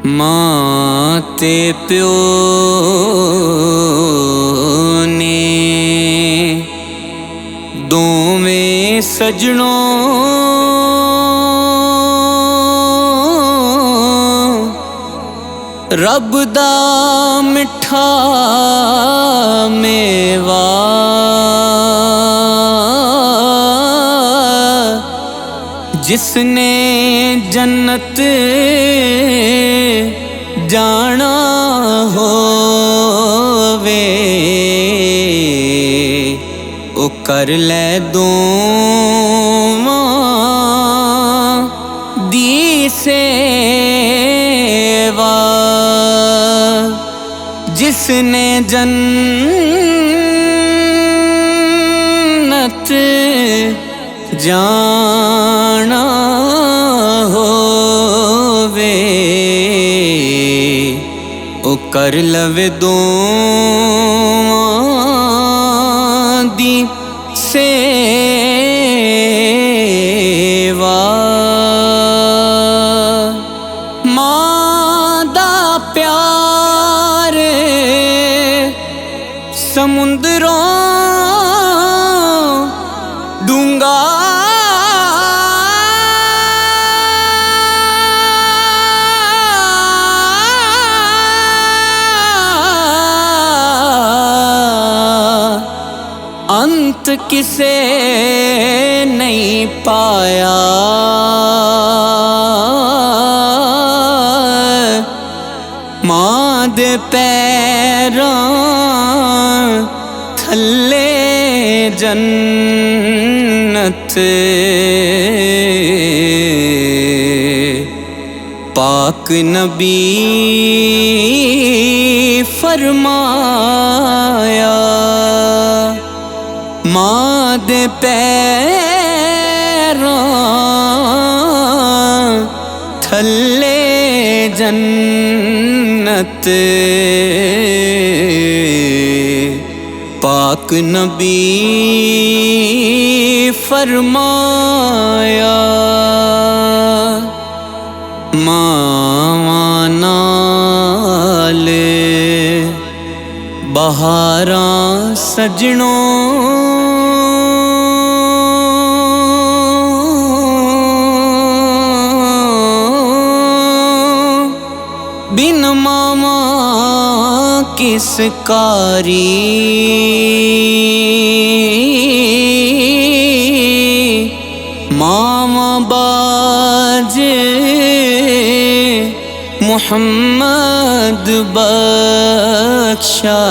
मां ते प्यो ने दोवें सजनों रब दा मिठा मेवा जिसने जन्नत जाना होवे ओ कर ले दोवां दी सेवा। जिसने जन्नत जाना होवे ओ कर लवे दोवां दी सेवा। मां दा प्यार समुंदरों डूंगा अंत किसे नहीं पाया। मां दे पैरां थल्ले जन्नत पाक नबी फरमाया। मां दे पैरां थल्ले जन्नत पाक नबी फरमाया। मावां नाल बहारां सजनों बिन मामा किस कारी। मामा बाज मुहम्मद बख्शा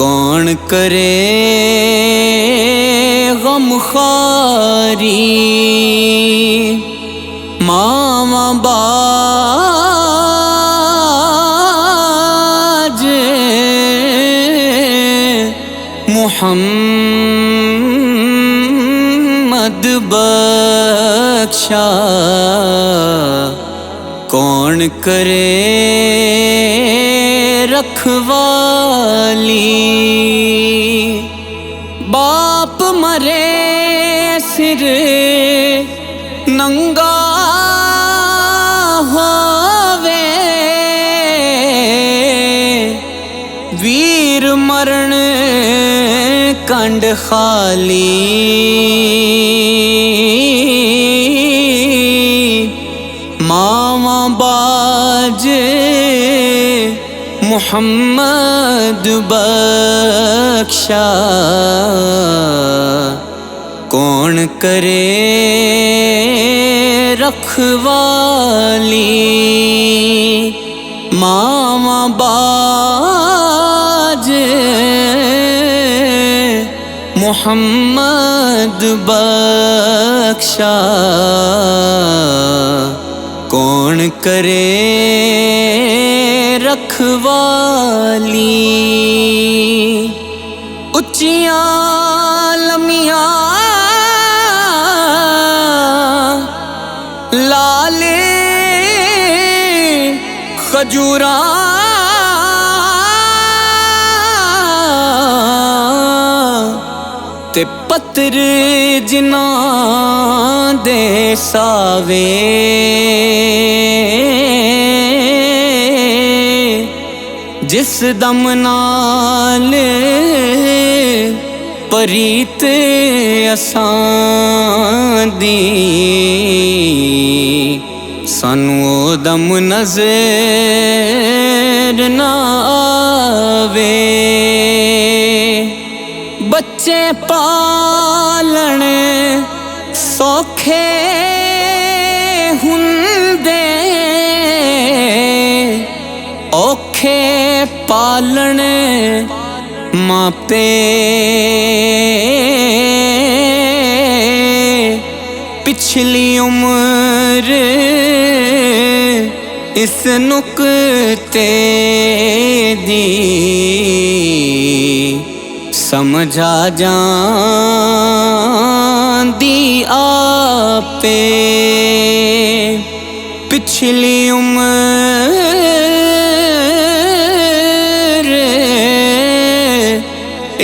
कौन करे गमखारी। मामा बाज मुहम्मद बख्शा कौन करे रखवाली। बाप मरे सिर नंगा होवे वीर मरण कंड खाली। मामा बाज मुहम्मद बख्शा कौन करे रखवाली। मामा बाज मुहम्मद बख्शा कौन करे रखवाली। उच्चियां लम्मियां लाले खजूरां ते पत्तर जिन्हां दे सावे जिस दम नाल परीत असां दी सानू ओ दम नज़र ना आवे। बच्चे पालण सौखे हुंदे औखे पालण मापे। पिछली उम्र इस नुक्ते दी समझा जांदी आपे। पिछली उम्र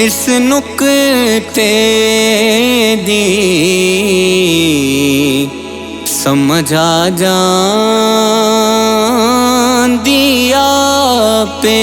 इस नुक्ते दी समझा जांदी आपे।